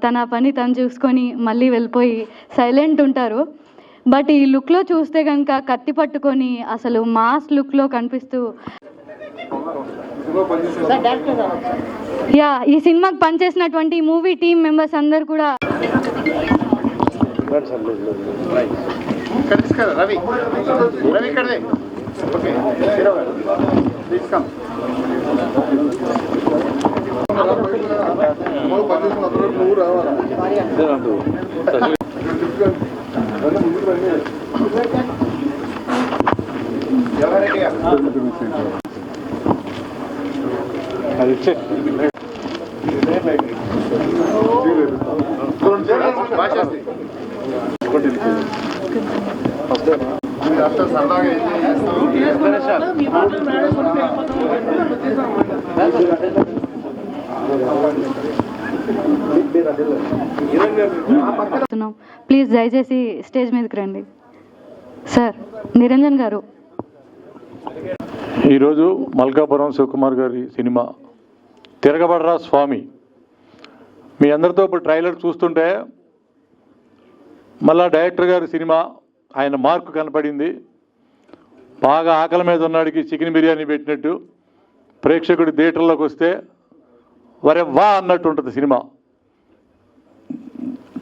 తన పని తను చూసుకొని మళ్ళీ వెళ్ళిపోయి సైలెంట్ ఉంటారు. బట్ ఈ లుక్లో చూస్తే కనుక కత్తి పట్టుకొని అసలు మాస్ లుక్లో కనిపిస్తూ ఈ సినిమాకి పనిచేసినటువంటి మూవీ టీమ్ మెంబర్స్ అందరు కూడా ప్లీజ్ దయచేసి స్టేజ్ మీదకి రండి. సార్ నిరంజన్ గారు, ఈరోజు మల్కాపురం శివకుమార్ గారి సినిమా తిరగబడరా స్వామి, మీ అందరితో ఇప్పుడు ట్రైలర్ చూస్తుంటే మళ్ళా డైరెక్టర్ గారి సినిమా ఆయన మార్కు కనపడింది. బాగా ఆకలి మీద ఉన్నాడికి చికెన్ బిర్యానీ పెట్టినట్టు ప్రేక్షకుడి థియేటర్లోకి వస్తే వరే వా అన్నట్టు ఉంటుంది సినిమా.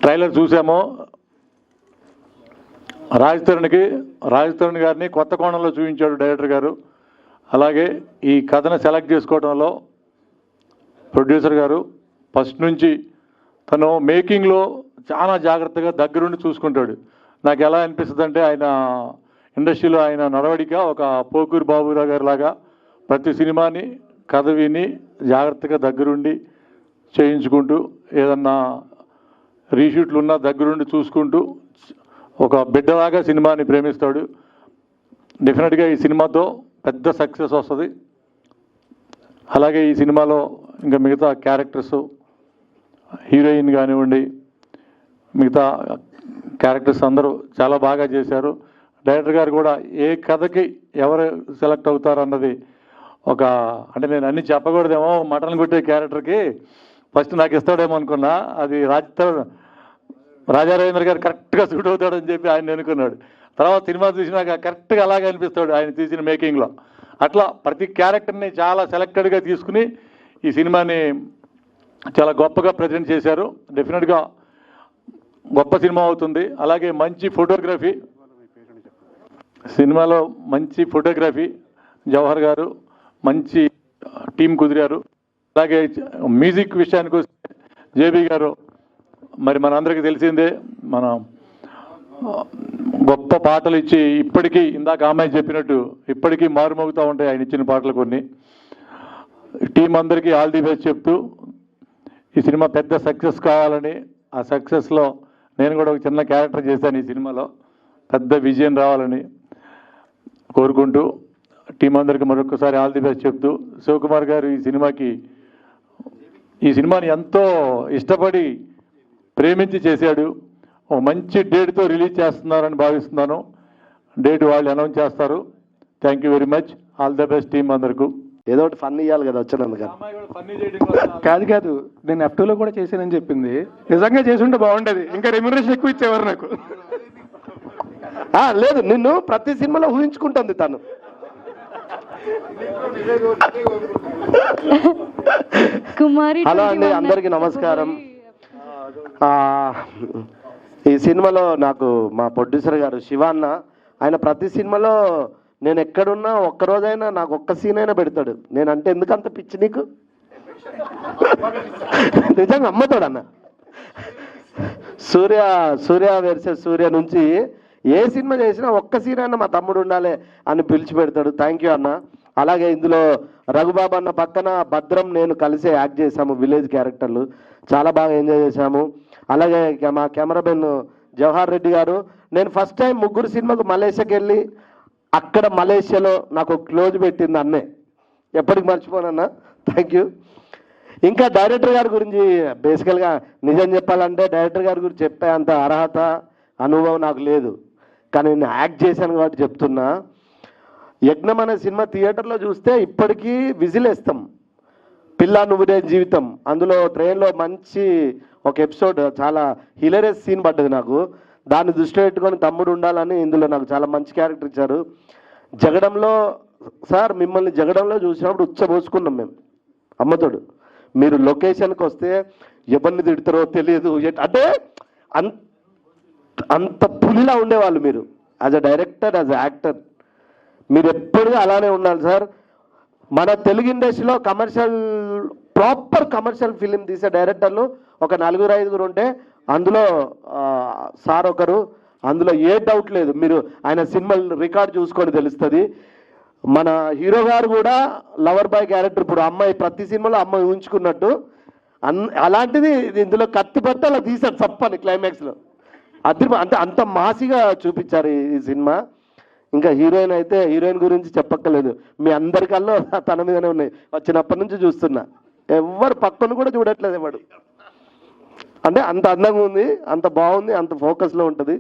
ట్రైలర్ చూసామో రాజ్ తరుణ్ గారిని కొత్త కోణంలో చూపించాడు డైరెక్టర్ గారు. అలాగే ఈ కథను సెలెక్ట్ చేసుకోవడంలో ప్రొడ్యూసర్ గారు ఫస్ట్ నుంచి తను మేకింగ్లో చాలా జాగ్రత్తగా దగ్గరుండి చూసుకుంటాడు. నాకు ఎలా అనిపిస్తుంది అంటే ఆయన ఇండస్ట్రీలో ఆయన నడవడిక ఒక పోకూరు బాబురావు గారి లాగా ప్రతి సినిమాని కథ విని జాగ్రత్తగా దగ్గరుండి చేయించుకుంటూ ఏదన్నా రీషూట్లు ఉన్నా దగ్గరుండి చూసుకుంటూ ఒక బిడ్డలాగా సినిమాని ప్రేమిస్తాడు. డెఫినెట్గా ఈ సినిమాతో పెద్ద సక్సెస్ వస్తుంది. అలాగే ఈ సినిమాలో ఇంకా మిగతా క్యారెక్టర్స్, హీరోయిన్ కానివ్వండి, మిగతా క్యారెక్టర్స్ అందరూ చాలా బాగా చేశారు. డైరెక్టర్ గారు కూడా ఏ కథకి ఎవరు సెలెక్ట్ అవుతారన్నది ఒక అంటే నేను అన్నీ చెప్పకూడదేమో, మటన్ కొట్టే క్యారెక్టర్కి ఫస్ట్ నాకు ఇస్తాడేమో అనుకున్నా. అది రాజా రవీంద్ర గారు కరెక్ట్గా సూట్ అవుతాడని చెప్పి ఆయన అనుకున్నాడు. తర్వాత సినిమా చూసినాక కరెక్ట్గా అలాగే అనిపిస్తాడు ఆయన తీసిన మేకింగ్లో. అట్లా ప్రతి క్యారెక్టర్ని చాలా సెలెక్టెడ్గా తీసుకుని ఈ సినిమాని చాలా గొప్పగా ప్రజెంట్ చేశారు. డెఫినెట్గా గొప్ప సినిమా అవుతుంది. అలాగే మంచి ఫోటోగ్రఫీ, సినిమాలో మంచి ఫోటోగ్రఫీ జవహర్ గారు మంచి టీం కుదిరారు. అలాగే మ్యూజిక్ విషయానికి వస్తే జేబీ గారు మరి మనందరికీ తెలిసిందే, మన గొప్ప పాటలు ఇచ్చి ఇప్పటికీ ఇందాక అమ్మాయి చెప్పినట్టు ఇప్పటికీ మారుమోగుతూ ఉంటాయి ఆయన ఇచ్చిన పాటలు కొన్ని. టీం అందరికీ ఆల్ ది బెస్ట్ చెప్తూ ఈ సినిమా పెద్ద సక్సెస్ కావాలని, ఆ సక్సెస్లో నేను కూడా ఒక చిన్న క్యారెక్టర్ చేశాను ఈ సినిమాలో, పెద్ద విజయం రావాలని కోరుకుంటూ టీం అందరికీ మరొకసారి ఆల్ ది బెస్ట్ చెప్తూ, శివకుమార్ గారు ఈ సినిమాని ఎంతో ఇష్టపడి ప్రేమించి చేశాడు. ఓ మంచి డేట్తో రిలీజ్ చేస్తున్నారని భావిస్తున్నాను. డేట్ వాళ్ళు అనౌన్స్ చేస్తారు. Thank you very much, all the best team అందరికీ. ఏదో ఒకటి ఫన్ ఇవ్వాలి కదా వచ్చినందుకు. కాదు నేను F2లో కూడా చేశానని చెప్పింది. నిజంగా చేసుంటే బాగుండేది, ఇంకా రెమ్యునరేషన్ ఎక్కువ ఇచ్చేవారు నాకు. లేదు, నిన్ను ప్రతి సినిమాలో ఊహించుకుంటుంది తను. హలో అండి, అందరికీ నమస్కారం. ఈ సినిమాలో నాకు మా ప్రొడ్యూసర్ గారు శివాన్న, ఆయన ప్రతి సినిమాలో నేను ఎక్కడున్నా ఒక్కరోజైనా నాకు ఒక్క సీన్ అయినా పెడతాడు. నేనంటే ఎందుకంత పిచ్చి నీకు? నిజంగా అమ్మతాడు అన్న. సూర్య వర్సెస్ సూర్య నుంచి ఏ సినిమా చేసినా ఒక్క సీన్ అయినా మా తమ్ముడు ఉండాలి అని పిలిచి పెడతాడు. థ్యాంక్ యూ అన్న. అలాగే ఇందులో రఘుబాబు అన్న పక్కన భద్రం నేను కలిసే యాక్ట్ చేశాము, విలేజ్ క్యారెక్టర్లు చాలా బాగా ఎంజాయ్ చేశాము. అలాగే మా కెమెరామెన్ జవహర్ రెడ్డి గారు, నేను ఫస్ట్ టైం ముగ్గురు సినిమాకు మలేషియాకి వెళ్ళి అక్కడ మలేషియాలో నాకు క్లోజ్ పెట్టింది అన్నే, ఎప్పటికి మర్చిపోనన్నా. Thank you. ఇంకా డైరెక్టర్ గారి గురించి బేసికల్గా నిజం చెప్పాలంటే డైరెక్టర్ గారి గురించి చెప్పే అంత అర్హత అనుభవం నాకు లేదు, కానీ నేను యాక్ట్ చేశాను కాబట్టి చెప్తున్నా. యజ్ఞం అనే సినిమా థియేటర్లో చూస్తే ఇప్పటికీ విజిల్ వేస్తాం. పిల్ల నువ్వునే జీవితం, అందులో ట్రైన్లో మంచి ఒక ఎపిసోడ్, చాలా హిలరియస్ సీన్ పడ్డది నాకు. దాన్ని దృష్టిలో పెట్టుకొని తమ్ముడు ఉండాలని ఇందులో నాకు చాలా మంచి క్యారెక్టర్ ఇచ్చారు. జగడంలో సార్ మిమ్మల్ని జగడంలో చూసినప్పుడు ఉచ్చబోసుకున్నాం మేము అమ్మతోడు. మీరు లొకేషన్కి వస్తే ఎవరిని తిడతారో తెలియదు, అంటే అంత పులిలా ఉండేవాళ్ళు మీరు. As a director, as a actor మీరు ఎప్పుడూ అలానే ఉండాలి సార్. మన తెలుగు ఇండస్ట్రీలో ప్రాపర్ కమర్షియల్ ఫిలిం తీసే డైరెక్టర్లు ఒక 4-5 ఉంటే అందులో సార్ ఒకరు, అందులో ఏ డౌట్ లేదు. మీరు ఆయన సినిమాలు రికార్డ్ చూసుకొని తెలుస్తుంది. మన హీరో గారు కూడా లవర్ బాయ్ క్యారెక్టర్, ఇప్పుడు అమ్మాయి ప్రతి సినిమాలో అమ్మాయి ఊహించుకున్నట్టు అలాంటిది ఇందులో కత్తిపట్టి అలా తీశాడు చప్పని క్లైమాక్స్లో. అంటే అంత మాసిగా చూపించారు ఈ సినిమా. ఇంకా హీరోయిన్ అయితే హీరోయిన్ గురించి చెప్పక్కర్లేదు, మీ అందరికల్లో తన మీదనే ఉన్నాయి. వచ్చినప్పటి నుంచి చూస్తున్నా, ఎవరు పక్కన కూడా చూడట్లేదు వాడు. అంటే అంత అందంగా ఉంది, అంత బాగుంది, అంత ఫోకస్లో ఉంటుంది.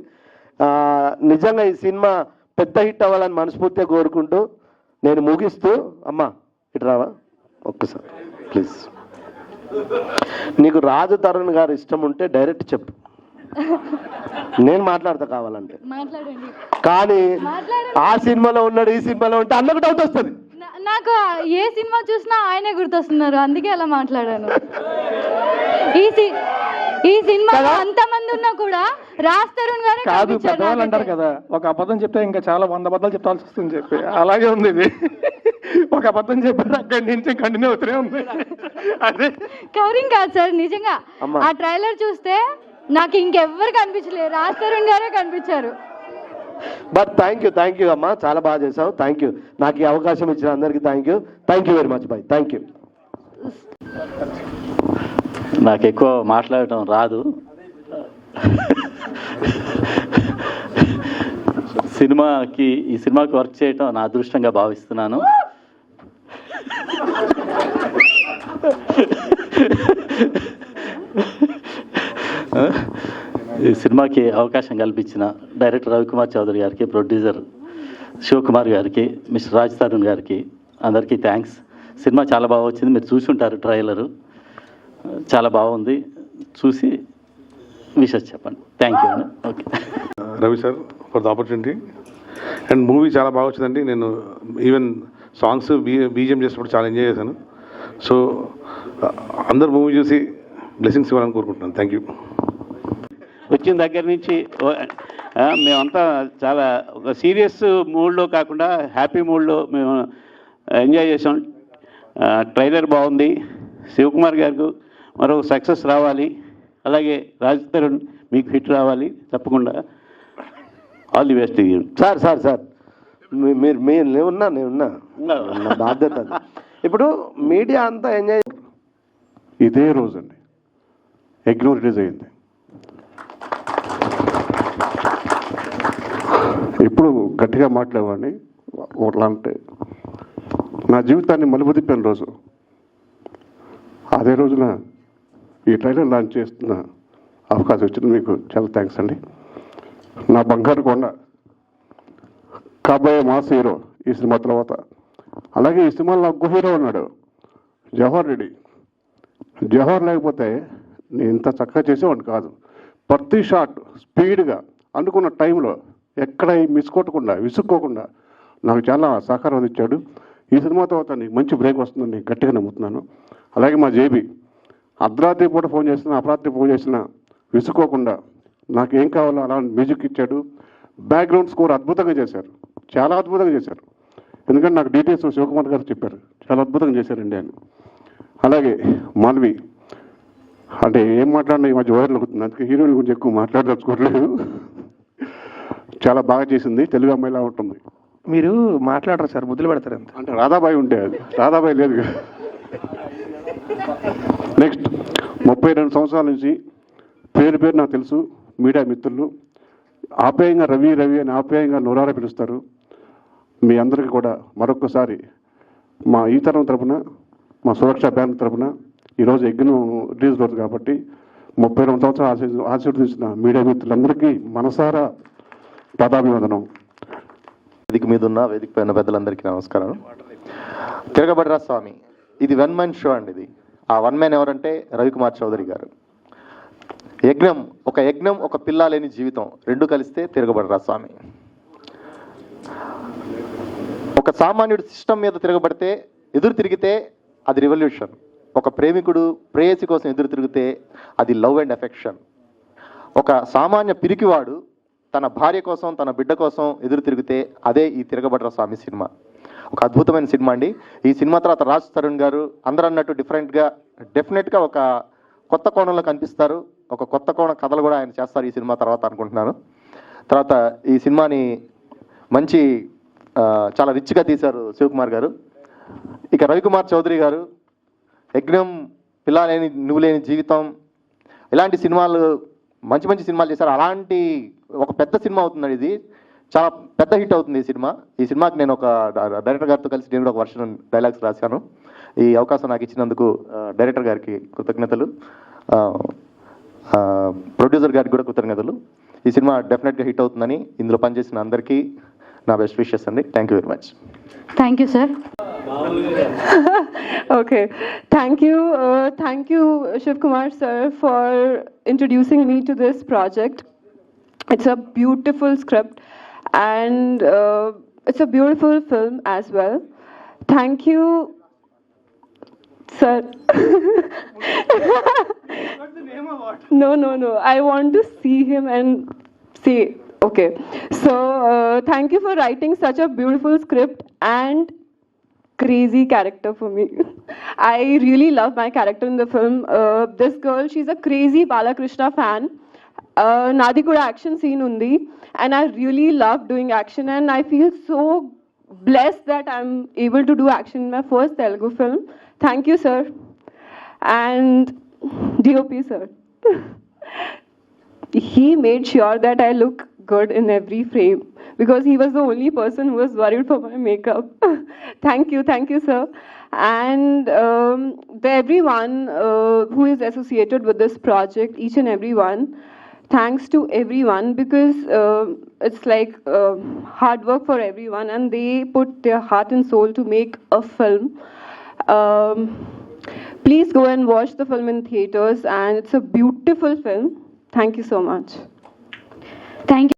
నిజంగా ఈ సినిమా పెద్ద హిట్ అవ్వాలని మనస్ఫూర్తిగా కోరుకుంటూ నేను ముగిస్తూ, అమ్మా ఇటు రావా ఒక్కసారి ప్లీజ్. నీకు రాజు తరుణ్ గారు ఇష్టం ఉంటే డైరెక్ట్ చెప్పు, నేను మాట్లాడతా కావాలంటే. మాట్లాడండి. కానీ ఆ సినిమాలో ఉన్నాడు, ఈ సినిమాలో ఉంటే అన్నకు డౌట్ వస్తుంది. నాకు ఏ సినిమా చూసినా ఆయనే గుర్తొస్తున్నారు, అందుకే అలా మాట్లాడాను. ఈ సినిమాలో అంతమంది ఉన్నా కూడా రాజ్ తరుణ్ గారే కాదు, పెద్దవాళ్ళు అంటారు కదా, ఒక అబద్ధం చెప్తే ఇంకా చాలా 100 అబద్ధాలు చెప్పాల్సి వస్తుంది చెప్పి, అలాగే ఉంది ఇది. ఒక అబద్ధం చెప్పారు అక్కడి నుంచి కంటిన్యూ అవుతూనే ఉంది. అదే కవరింగ్ కాదు సార్, నిజంగా ఆ ట్రైలర్ చూస్తే నాకు ఇంకెవ్వరు కనిపించలేదు, రాజ్ తరుణ్ గారే కనిపించారు. బట్ థ్యాంక్ యూ అమ్మా, చాలా బాగా చేసావు. థ్యాంక్ యూ, నాకు ఈ అవకాశం ఇచ్చిన అందరికీ thank you very much bye. Thank you. నాకు ఎక్కువ మాట్లాడటం రాదు. ఈ సినిమాకి వర్క్ చేయటం నా అదృష్టంగా భావిస్తున్నాను. ఈ సినిమాకి అవకాశం కల్పించిన డైరెక్టర్ రవికుమార్ చౌదరి గారికి, ప్రొడ్యూసర్ శివకుమార్ గారికి, మిస్టర్ రాజ్ తరుణ్ గారికి, అందరికీ థ్యాంక్స్. సినిమా చాలా బాగా వచ్చింది, మీరు చూసి ఉంటారు ట్రైలరు, చాలా బాగుంది. చూసి విషెస్ చెప్పండి. థ్యాంక్ యూ అండి. Okay, Ravi sir for the opportunity. And movie చాలా బాగా వచ్చిందండి. నేను ఈవెన్ సాంగ్స్ బీజిఎం చేసినప్పుడు చాలా ఎంజాయ్ చేశాను. సో అందరు మూవీ చూసి బ్లెస్సింగ్స్ ఇవ్వాలని కోరుకుంటున్నాను. Thank you. వచ్చిన దగ్గర నుంచి మేమంతా చాలా ఒక సీరియస్ మూడ్లో కాకుండా హ్యాపీ మూడ్లో మేము ఎంజాయ్ చేసాం. ట్రైలర్ బాగుంది. శివకుమార్ గారికి మరో సక్సెస్ రావాలి, అలాగే రాజ్ తరుణ్ మీకు హిట్ రావాలి తప్పకుండా. All the best. సార్ మీరు నేనున్నా నా బాధ్యత. ఇప్పుడు మీడియా అంతా ఎంజాయ్. ఇదే రోజండి ఎగ్నోర్ రిలీజ్ అయింది. ఇప్పుడు గట్టిగా మాట్లాడేవాడిని, ఒకలాంటి నా జీవితాన్ని మలుపు తిప్పిన రోజు. అదే రోజున ఈ ట్రైలర్ లాంచ్ చేస్తున్న అవకాశం వచ్చింది, మీకు చాలా థ్యాంక్స్ అండి. నా బంగారు కొండ, కాబోయే మాస్ హీరో ఈ సినిమా తర్వాత. అలాగే ఈ సినిమాలో నాకు హీరో ఉన్నాడు, జవహర్ రెడ్డి. జవహర్ లేకపోతే నేను ఇంత చక్కగా చేసేవాడిని కాదు. ప్రతి షాట్ స్పీడ్గా అనుకున్న టైంలో ఎక్కడ మిస్ కొట్టకుండా విసుక్కోకుండా నాకు చాలా సహకారం అందించాడు. ఈ సినిమా తర్వాత నీకు మంచి బ్రేక్ వస్తుందని గట్టిగా నమ్ముతున్నాను. అలాగే మా జేబీ అర్ధరాత్రి పూట ఫోన్ చేసినా, అపరాత్రి ఫోన్ చేసినా విసుక్కోకుండా నాకు ఏం కావాలో అలా మ్యూజిక్ ఇచ్చాడు. బ్యాక్గ్రౌండ్ స్కోర్ అద్భుతంగా చేశారు, చాలా అద్భుతంగా చేశారు. ఎందుకంటే నాకు డీటెయిల్స్ శివకుమార్ గారు చెప్పారు, చాలా అద్భుతంగా చేశారండి అని. అలాగే మాల్వి, అంటే ఏం మాట్లాడినా ఈ మధ్య వైరల్ అవుతుంది, అందుకే హీరోయిన్ గురించి ఎక్కువ మాట్లాడదలుచుకోవట్లేదు. చాలా బాగా చేసింది, తెలుగు అమ్మాయిలా ఉంటుంది. మీరు మాట్లాడరు సార్, ముద్దులు పెడతారు అంత. అంటే రాధాబాయి ఉంటే, అది రాధాబాయి లేదు కదా. నెక్స్ట్ 32 సంవత్సరాల నుంచి పేరు నాకు తెలుసు. మీడియా మిత్రులు ఆప్యాయంగా రవి అని ఆప్యాయంగా నోరారా పిలుస్తారు. మీ అందరికీ కూడా మరొక్కసారి మా ఈ తరం తరపున, మా సురక్ష బ్యాంక్ తరపున ఈరోజు ఎగ్ను రిలీజ్ రోజు కాబట్టి 32 సంవత్సరాలు ఆశీర్వదించిన మీడియా మిత్రులందరికీ మనసారా పదాభివందనం. వేదిక మీద ఉన్న వేదిక పైన పెద్దలందరికీ నమస్కారం. తిరగబడ్రా స్వామి ఇది వన్ మ్యాన్ షో అండి. ఇది ఆ వన్ మ్యాన్ ఎవరంటే రవికుమార్ చౌదరి గారు. యజ్ఞం ఒక పిల్ల లేని జీవితం రెండు కలిస్తే తిరగబడరా స్వామి. ఒక సామాన్యుడు సిస్టమ్ మీద తిరగబడితే ఎదురు తిరిగితే అది రివల్యూషన్. ఒక ప్రేమికుడు ప్రేయసి కోసం ఎదురు తిరిగితే అది లవ్ అండ్ ఎఫెక్షన్. ఒక సామాన్య పిరికివాడు తన భార్య కోసం తన బిడ్డ కోసం ఎదురు తిరిగితే అదే ఈ తిరగబడ్ర స్వామి సినిమా. ఒక అద్భుతమైన సినిమా అండి. ఈ సినిమా తర్వాత రాజ్ తరుణ్ గారు అందరూ అన్నట్టు డెఫినెట్గా ఒక కొత్త కోణంలో కనిపిస్తారు. ఒక కొత్త కోణ కథలు కూడా ఆయన చేస్తారు ఈ సినిమా తర్వాత అనుకుంటున్నాను. తర్వాత ఈ సినిమాని మంచి చాలా రిచ్గా తీశారు శివకుమార్ గారు. ఇక రవికుమార్ చౌదరి గారు యజ్ఞం, పిల్ల లేని నువ్వు లేని జీవితం ఇలాంటి సినిమాలు మంచి మంచి సినిమాలు చేశారు. అలాంటి ఒక పెద్ద సినిమా అవుతుందండి. ఇది చాలా పెద్ద హిట్ అవుతుంది ఈ సినిమా. ఈ సినిమాకి నేను ఒక డైరెక్టర్ గారితో కలిసి నేను కూడా ఒక వర్షన్ డైలాగ్స్ రాశాను. ఈ అవకాశం నాకు ఇచ్చినందుకు డైరెక్టర్ గారికి కృతజ్ఞతలు, ప్రొడ్యూసర్ గారికి కూడా కృతజ్ఞతలు. ఈ సినిమా డెఫినెట్గా హిట్ అవుతుందని ఇందులో పనిచేసిన అందరికీ నా బెస్ట్ విషెస్ అండి. Thank you very much. Thank you sir. Okay, thank you Shiv Kumar sir for introducing me to this project. It's a beautiful script and it's a beautiful film as well. Thank you sir. No, I want to see him and see. Okay, so thank you for writing such a beautiful script and crazy character for me. I really love my character in the film. This girl, she's a crazy Balakrishna fan. Nadi kuda action scene undi and I really love doing action and I feel so blessed that I'm able to do action in my first Telugu film. Thank you sir and DOP sir. He made sure that I look good in every frame because he was the only person who was worried for my makeup. Thank you sir. And everyone who is associated with this project, each and everyone, thanks to everyone because it's like hard work for everyone and they put their heart and soul to make a film. Please go and watch the film in theaters and it's a beautiful film. Thank you so much. Thank you.